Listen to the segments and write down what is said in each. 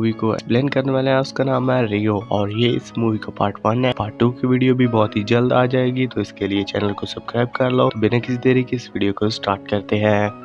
Movie को explain करने वाले हैं। उसका नाम है रियो और ये इस मूवी का पार्ट 1 है। पार्ट 2 की वीडियो भी बहुत ही जल्द आ जाएगी, तो इसके लिए चैनल को सब्सक्राइब कर लो। तो बिना किसी देरी के इस वीडियो को स्टार्ट करते हैं।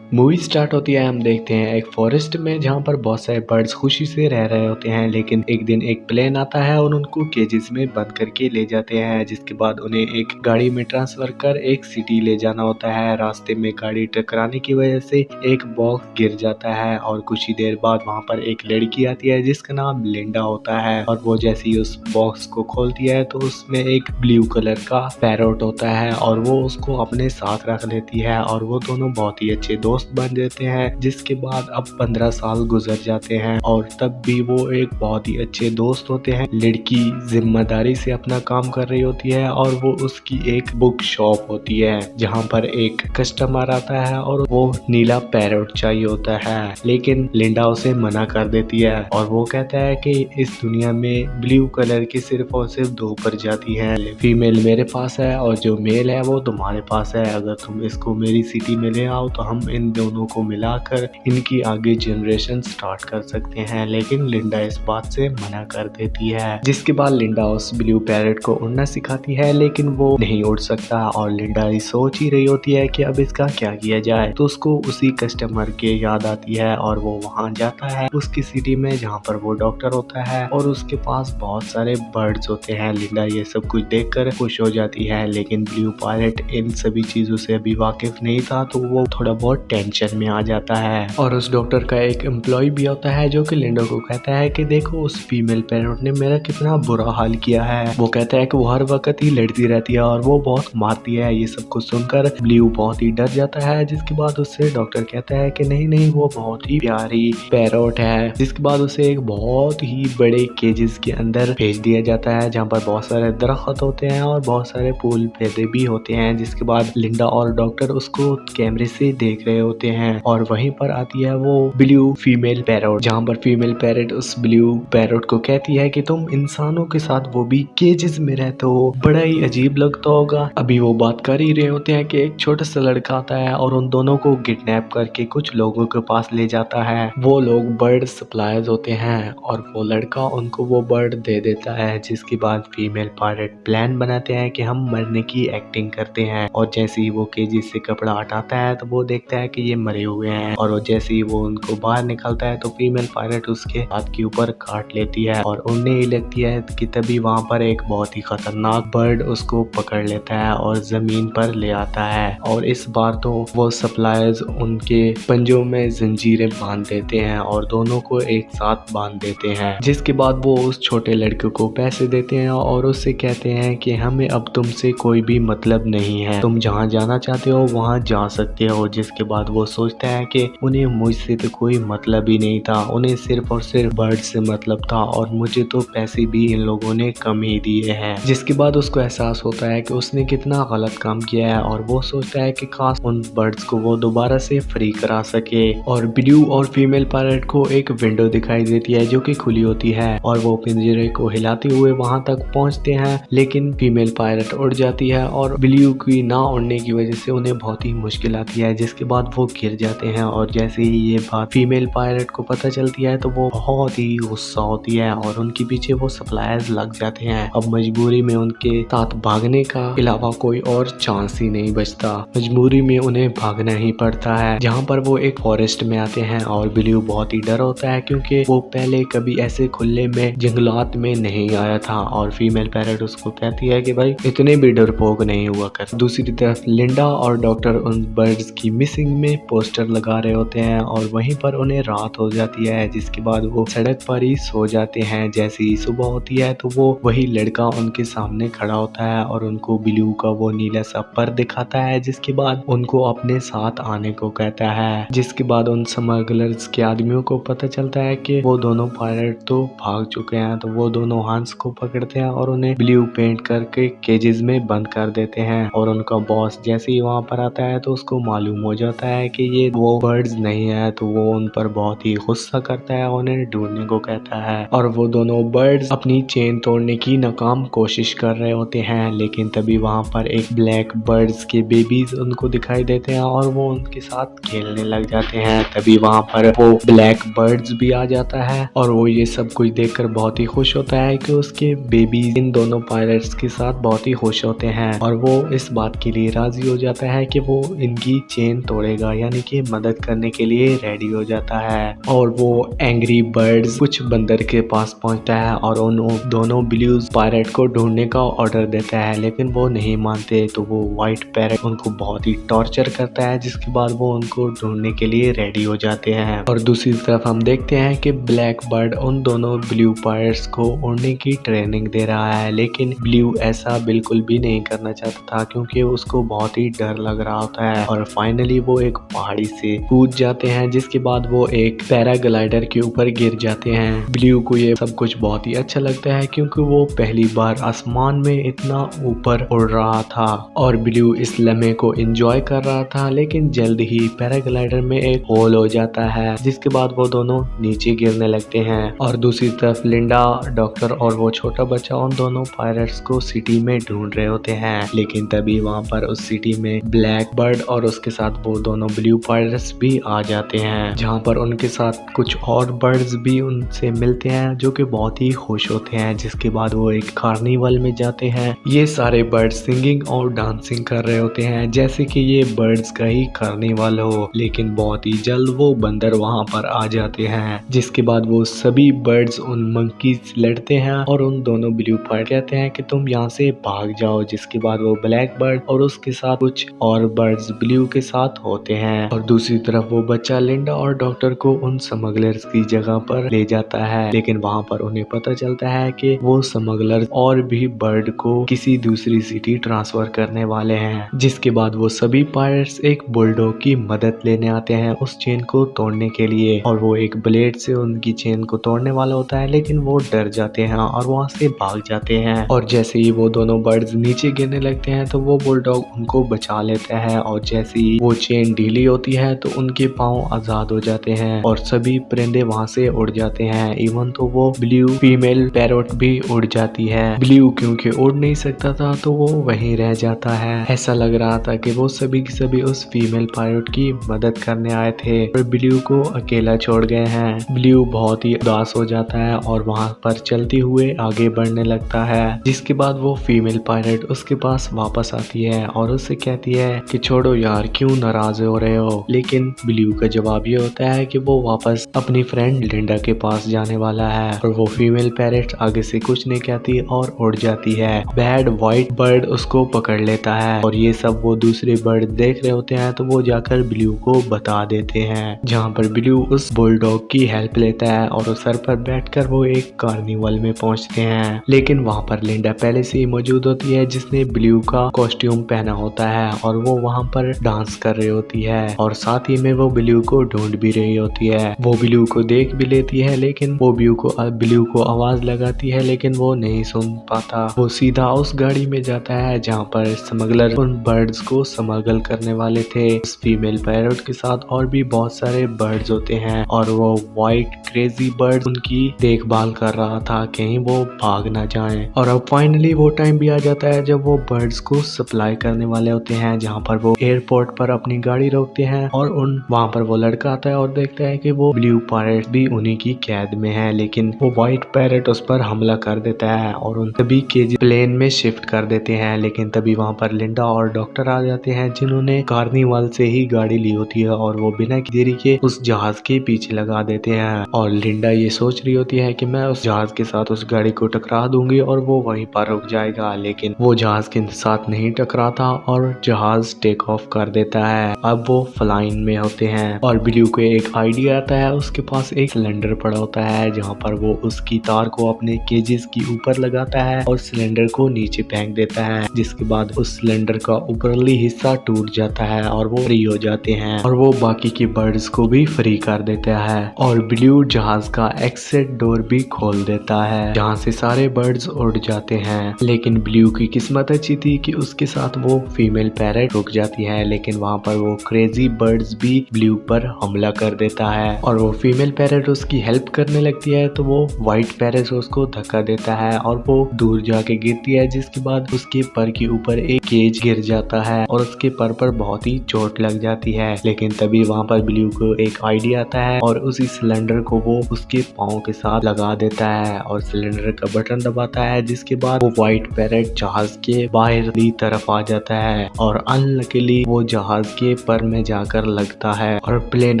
मूवी स्टार्ट होती है, हम देखते हैं एक फॉरेस्ट में जहाँ पर बहुत सारे बर्ड्स खुशी से रह रहे होते हैं। लेकिन एक दिन एक प्लेन आता है और उनको केजेस में बंद करके ले जाते हैं, जिसके बाद उन्हें एक गाड़ी में ट्रांसफर कर एक सिटी ले जाना होता है। रास्ते में गाड़ी टकराने की वजह से एक बॉक्स गिर जाता है और कुछ ही देर बाद वहाँ पर एक लड़की आती है जिसका नाम लिंडा होता है। और वो जैसे ही उस बॉक्स को खोलती है तो उसमें एक ब्लू कलर का पैरोट होता है और वो उसको अपने साथ रख लेती है और वो दोनों बहुत ही अच्छे दोस्त बन जाते हैं। जिसके बाद अब 15 साल गुजर जाते हैं और तब भी वो एक बहुत ही अच्छे दोस्त होते हैं। लड़की जिम्मेदारी से अपना काम कर रही होती है और वो उसकी एक बुक शॉप होती है जहाँ पर एक कस्टमर आता है और वो नीला पैरोट चाहिए होता है, लेकिन लिंडा उसे मना कर देती है और वो कहता है कि इस दुनिया में ब्लू कलर की सिर्फ और सिर्फ 2 प्रजाति हैं। फीमेल मेरे पास है और जो मेल है वो तुम्हारे पास है। अगर तुम इसको मेरी सिटी में ले आओ तो हम इन दोनों को मिलाकर इनकी आगे जनरेशन स्टार्ट कर सकते हैं। लेकिन लिंडा इस बात से मना कर देती है, जिसके बाद लिंडा उस ब्लू पैरेट को उड़ना सिखाती है, लेकिन वो नहीं उड़ सकता और लिंडा सोच ही रही होती है कि अब इसका क्या किया जाए। तो उसको उसी कस्टमर के याद आती है और वो वहां जाता है उसकी सिटी में जहाँ पर वो डॉक्टर होता है और उसके पास बहुत सारे बर्ड्स होते हैं। लिंडा ये सब कुछ देखकर खुश हो जाती है, लेकिन ब्लू पैरेट इन सभी चीजों से अभी वाकिफ नहीं था, तो वो थोड़ा बहुत टेंशन में आ जाता है। और उस डॉक्टर का एक एम्प्लॉय भी होता है जो कि लिंडा को कहता है कि देखो उस फीमेल पैरोट ने मेरा कितना बुरा हाल किया है। वो कहता है कि वो हर वक्त ही लड़ती रहती है और वो बहुत मारती है। ये सब कुछ सुनकर ब्लू बहुत ही डर जाता है, जिसके बाद उससे डॉक्टर कहता है कि नहीं नहीं वो बहुत ही प्यारी पैरोट है। जिसके बाद उसे एक बहुत ही बड़े केजेस के अंदर भेज दिया जाता है जहाँ पर बहुत सारे दरख्त होते हैं और बहुत सारे फूल पौधे भी होते हैं। जिसके बाद लिंडा और डॉक्टर उसको कैमरे से देख रहे होते हैं और वहीं पर आती है वो ब्लू फीमेल पैरोट, जहाँ पर फीमेल पैरोट उस ब्लू पैरोट को कहती है कि तुम इंसानों के साथ वो भी केजेस में रहते हो, बड़ा ही अजीब लगता होगा। अभी वो बात कर ही रहे होते हैं कि एक छोटा सा लड़का आता है और उन दोनों को किडनैप करके कुछ लोगों के पास ले जाता है। वो लोग बर्ड सप्लायर्स होते हैं और वो लड़का उनको वो बर्ड दे देता है। जिसके बाद फीमेल पैरोट प्लान बनाते हैं कि हम मरने की एक्टिंग करते हैं और जैसे ही वो केजेस से कपड़ा हटाता है तो वो देखता है कि ये मरे हुए हैं और वो जैसे ही वो उनको बाहर निकलता है तो फीमेल पैरोट उसके हाथ के ऊपर काट लेती है और उड़ने ही लगती है कि तभी वहां पर एक बहुत ही खतरनाक बर्ड उसको पकड़ लेता है और जमीन पर ले आता है। और इस बार तो वो सप्लायर्स उनके पंजों में जंजीरें बांध देते हैं और दोनों को एक साथ बांध देते हैं। जिसके बाद वो उस छोटे लड़के को पैसे देते हैं और उससे कहते हैं कि हमें अब तुमसे कोई भी मतलब नहीं है, तुम जहाँ जाना चाहते हो वहाँ जा सकते हो। जिसके बाद वो सोचता है कि उन्हें मुझसे तो कोई मतलब ही नहीं था, उन्हें सिर्फ और सिर्फ बर्ड से मतलब था और मुझे तो पैसे भी इन लोगों ने कम ही दिए हैं। जिसके बाद उसको एहसास होता है कि उसने कितना गलत काम किया है और वो सोचता है कि काश उन बर्ड्स को वो दोबारा से फ्री करा सके। और ब्लू और फीमेल पैरोट को एक विंडो दिखाई देती है जो कि खुली होती है और वो पिंजरे को हिलाते हुए वहां तक पहुंचते हैं, लेकिन फीमेल पैरोट उड़ जाती है और ब्लू की ना उड़ने की वजह से उन्हें बहुत ही मुश्किल आती है। जिसके बाद वो गिर जाते हैं और जैसे ही ये बात फीमेल पैरोट को पता चलती है तो वो बहुत ही गुस्सा होती है और उनके पीछे वो सप्लायर्स लग जाते हैं। अब मजबूरी में उनके साथ भागने का अलावा कोई और चांस ही नहीं बचता, मजबूरी में उन्हें भागना ही पड़ता है। जहाँ पर वो एक फॉरेस्ट में आते हैं और ब्लू बहुत ही डर होता है क्योंकि वो पहले कभी ऐसे खुले में जंगलात में नहीं आया था और फीमेल पैरोट उसको कहती है कि भाई इतने भी डरपोक नहीं हुआ कर। दूसरी तरफ लिंडा और डॉक्टर उन बर्ड्स की मिसिंग में पोस्टर लगा रहे होते हैं और वहीं पर उन्हें रात हो जाती है। जिसके बाद वो सड़क पर ही सो जाते हैं। जैसे ही सुबह होती है तो वो वही लड़का उनके सामने खड़ा होता है और उनको ब्लू का वो नीला सा पर दिखाता है। जिसके बाद उनको अपने साथ आने को कहता है। जिसके बाद उन स्मगलर्स के आदमियों को पता चलता है कि वो दोनों पायलट तो भाग चुके हैं, तो वो दोनों हंस को पकड़ते हैं और उन्हें ब्लू पेंट करके केजेस में बंद कर देते हैं। और उनका बॉस जैसे ही वहां पर आता है तो उसको मालूम हो जाता है कि ये वो बर्ड्स नहीं है, तो वो उन पर बहुत ही गुस्सा करता है, उन्हें ढूंढने को कहता है। और वो दोनों बर्ड्स अपनी चेन तोड़ने की नाकाम कोशिश कर रहे होते हैं, लेकिन तभी वहाँ पर एक ब्लैक बर्ड्स के बेबीज उनको दिखाई देते हैं और वो उनके साथ खेलने लग जाते हैं। तभी वहाँ पर वो ब्लैक बर्ड्स भी आ जाता है और वो ये सब कुछ देखकर बहुत ही खुश होता है कि उसके बेबीज इन दोनों पायलट्स के साथ बहुत ही खुश होते हैं और वो इस बात के लिए राजी हो जाता है कि वो इनकी चेन तोड़ेगा, यानी कि मदद करने के लिए रेडी हो जाता है। और वो एंग्री बर्ड्स कुछ बंदर के पास पहुंचता है और उन दोनों ब्लूज पायरेट को ढूंढने का ऑर्डर देता है, लेकिन वो नहीं मानते। तो वो व्हाइट पैरेट उनको बहुत ही टॉर्चर करता है, जिसके बाद वो उनको ढूंढने के लिए रेडी हो जाते हैं। और दूसरी तरफ हम देखते हैं कि ब्लैक बर्ड उन दोनों ब्लू पायरेट्स को उड़ने की ट्रेनिंग दे रहा है, लेकिन ब्लू ऐसा बिल्कुल भी नहीं करना चाहता था क्योंकि उसको बहुत ही डर लग रहा होता है। और फाइनली वो एक पहाड़ी से कूद जाते हैं, जिसके बाद वो एक पैराग्लाइडर के ऊपर गिर जाते हैं। ब्लू को ये सब कुछ बहुत ही अच्छा लगता है क्योंकि वो पहली बार आसमान में इतना ऊपर उड़ रहा था और ब्लू इस लम्हे को एंजॉय कर रहा था। लेकिन जल्द ही पैराग्लाइडर में एक होल हो जाता है, जिसके बाद वो दोनों नीचे गिरने लगते हैं। और दूसरी तरफ लिंडा, डॉक्टर और वो छोटा बच्चा उन दोनों पायरेट्स को सिटी में ढूंढ रहे होते हैं, लेकिन तभी वहाँ पर उस सिटी में ब्लैक बर्ड और उसके साथ वो दोनों ब्लू पायरेट्स भी आ जाते हैं, जहाँ पर उनके साथ कुछ और बर्ड्स भी उनसे मिलते हैं जो कि बहुत ही खुश होते हैं। जिसके बाद वो एक कार्निवल में जाते हैं। ये सारे बर्ड्स सिंगिंग और डांसिंग कर रहे होते हैं जैसे कि ये बर्ड्स का ही कार्निवल हो, लेकिन बहुत ही जल्द वो बंदर वहाँ पर आ जाते हैं। जिसके बाद वो सभी बर्ड्स उन मंकी से लड़ते हैं और उन दोनों ब्लू पायरेट कहते हैं कि तुम यहाँ से भाग जाओ। जिसके बाद वो ब्लैक बर्ड और उसके साथ कुछ और बर्ड्स ब्लू के साथ होते हैं। और दूसरी तरफ वो बच्चा लिंडा और डॉक्टर को उन स्मगलर्स की जगह पर ले जाता है, लेकिन वहाँ पर उन्हें पता चलता है कि वो स्मगलर और भी बर्ड को किसी दूसरी सिटी ट्रांसफर करने वाले हैं। जिसके बाद वो सभी पायरेट्स एक बुलडॉग की मदद लेने आते हैं उस चेन को तोड़ने के लिए, और वो एक ब्लेड से उनकी चेन को तोड़ने वाला होता है, लेकिन वो डर जाते हैं और वहाँ से भाग जाते हैं। और जैसे ही वो दोनों बर्ड्स नीचे गिरने लगते हैं तो वो बुलडॉग उनको बचा लेता है, और जैसे ही वो चेन ढीली होती है तो उनके पाँव आजाद हो जाते हैं और सभी परिंदे वहाँ से उड़ जाते हैं। इवन तो वो ब्लू फीमेल पैरोट भी उड़ जाती है। ब्लू क्योंकि उड़ नहीं सकता था तो वो वहीं रह जाता है। ऐसा लग रहा था कि वो सभी की सभी उस फीमेल पैरोट की मदद करने आए थे और ब्लू को अकेला छोड़ गए हैं। ब्लू बहुत ही उदास हो जाता है और वहाँ पर चलते हुए आगे बढ़ने लगता है। जिसके बाद वो फीमेल पायलट उसके पास वापस आती है और उससे कहती है कि छोड़ो यार, क्यों नाराज हो रहे हो। लेकिन ब्लू का जवाब ये होता है कि वो वापस अपनी फ्रेंड लिंडा के पास जाने वाला है और वो फीमेल पैरेट आगे से कुछ नहीं कहती और उड़ जाती है। बैड व्हाइट बर्ड उसको पकड़ लेता है और ये सब वो दूसरे बर्ड देख रहे होते हैं, तो वो जाकर ब्लू को बता देते हैं, जहाँ पर ब्लू उस बुलडॉग की हेल्प लेता है और उस सर पर बैठकर वो एक कार्निवल में पहुंचते हैं। लेकिन वहाँ पर लिंडा पहले से ही मौजूद होती है जिसने ब्लू का कॉस्ट्यूम पहना होता है और वो वहाँ पर डांस कर रही होती है और साथ ही में वो ब्लू को ढूंढ भी रही होती है। वो ब्लू को देख भी लेती है, लेकिन वो ब्लू को आवाज लगाती है, लेकिन वो नहीं सुन पाता। वो सीधा उस गाड़ी में जाता है जहाँ पर स्मगलर उन बर्ड्स को स्मगल करने वाले थे। उस फीमेल पैरोट के साथ और भी बहुत सारे बर्ड्स होते हैं और वो व्हाइट क्रेजी बर्ड उनकी देखभाल कर रहा था कहीं वो भाग ना जाएं। और अब फाइनली वो टाइम भी आ जाता है जब वो बर्ड्स को सप्लाई करने वाले होते हैं, जहाँ पर वो एयरपोर्ट पर अपनी गाड़ी रोकते हैं और वहाँ पर वो लड़का आता है और देखता है कि वो ब्लू पैरेट भी उन्हीं की कैद में है। लेकिन वो व्हाइट पैरेट उस पर हमला कर देता है और उन सभी के प्लेन में शिफ्ट कर देते हैं। लेकिन तभी वहाँ पर लिंडा और डॉक्टर आ जाते हैं जिन्होंने कार्निवल से ही गाड़ी ली होती है और वो बिना देरी के उस जहाज के पीछे लगा देते हैं। और लिंडा ये सोच रही होती है कि मैं उस जहाज के साथ उस गाड़ी को टकरा दूंगी और वो वहीं पर रुक जाएगा, लेकिन वो जहाज के साथ नहीं टकराता और जहाज टेक ऑफ कर देता है। अब वो फ्लाइंग में होते हैं और ब्लू को एक आइडिया आता है। उसके पास एक सिलेंडर पड़ा होता है जहाँ पर वो उसकी तार को अपने केजेस की ऊपर लगाता है और सिलेंडर को नीचे फेंक देता है। जिसके बाद उस सिलेंडर का ऊपरली हिस्सा टूट जाता है और वो फ्री हो जाते हैं और वो बाकी के बर्ड्स को भी फ्री कर देता है और ब्लू जहाज का एक्सिट डोर भी खोल देता है जहाँ से सारे बर्ड्स उड़ जाते हैं। लेकिन ब्लू की किस्मत अच्छी थी कि उसके साथ वो फीमेल पैरेट रुक जाती है, लेकिन वहाँ पर वो क्रेजी बर्ड्स भी ब्लू पर हमला कर देता है और वो फीमेल पैरेट उसकी हेल्प करने लगती है तो वो व्हाइट पैरेट उसको धक्का देता है और वो दूर जाके गिरती है, जिसके बाद उसके पर के ऊपर एक केज गिर जाता है और उसके पर बहुत ही चोट लग जाती है। लेकिन तभी वहाँ पर ब्लू को एक आइडिया आता है और उसी सिलेंडर को वो उसके पाँव के साथ लगा देता है और सिलेंडर का बटन दबाता है, जिसके बाद वो व्हाइट पैरेट जहाज के बाहरी तरफ आ जाता है और अनलकीली वो जहाज के पर में जाकर लगता है और प्लेन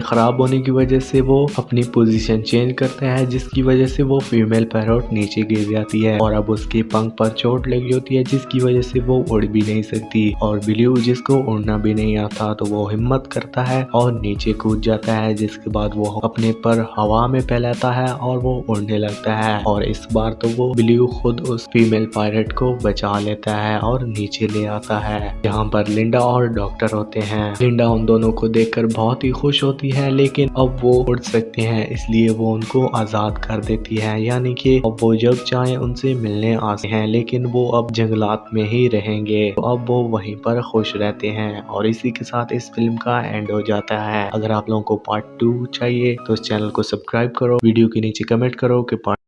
खराब होने की वजह से वो अपनी पोजीशन चेंज करता है, जिसकी वजह से वो फीमेल पैरेट नीचे गिर जाती है और अब उसके पंख पर चोट लगी होती है, जिसकी वजह से वो उड़ भी नहीं सकती और ब्लू जिसको उड़ना भी नहीं आता तो वो हिम्मत करता है और नीचे कूद जाता है, जिसके बाद वो अपने पर हवा में फैलाता है और वो उड़ने लगता है और इस बार तो वो ब्लू खुद उस फीमेल पायलट को बचा लेता है और नीचे ले आता है। यहाँ पर लिंडा और डॉक्टर होते हैं। लिंडा उन दोनों को देखकर बहुत ही खुश होती है, लेकिन अब वो उड़ सकते हैं इसलिए वो उनको आजाद कर देती है, यानी कि अब वो जब चाहे उनसे मिलने आते हैं, लेकिन वो अब जंगलात में ही रहेंगे। तो अब वो वहीं पर खुश रहते हैं और इसी के साथ इस फिल्म का एंड हो जाता है। अगर आप लोगों को पार्ट 2 चाहिए तो इस चैनल को सब्सक्राइब करो, वीडियो के नीचे कमेंट करो कि पार्ट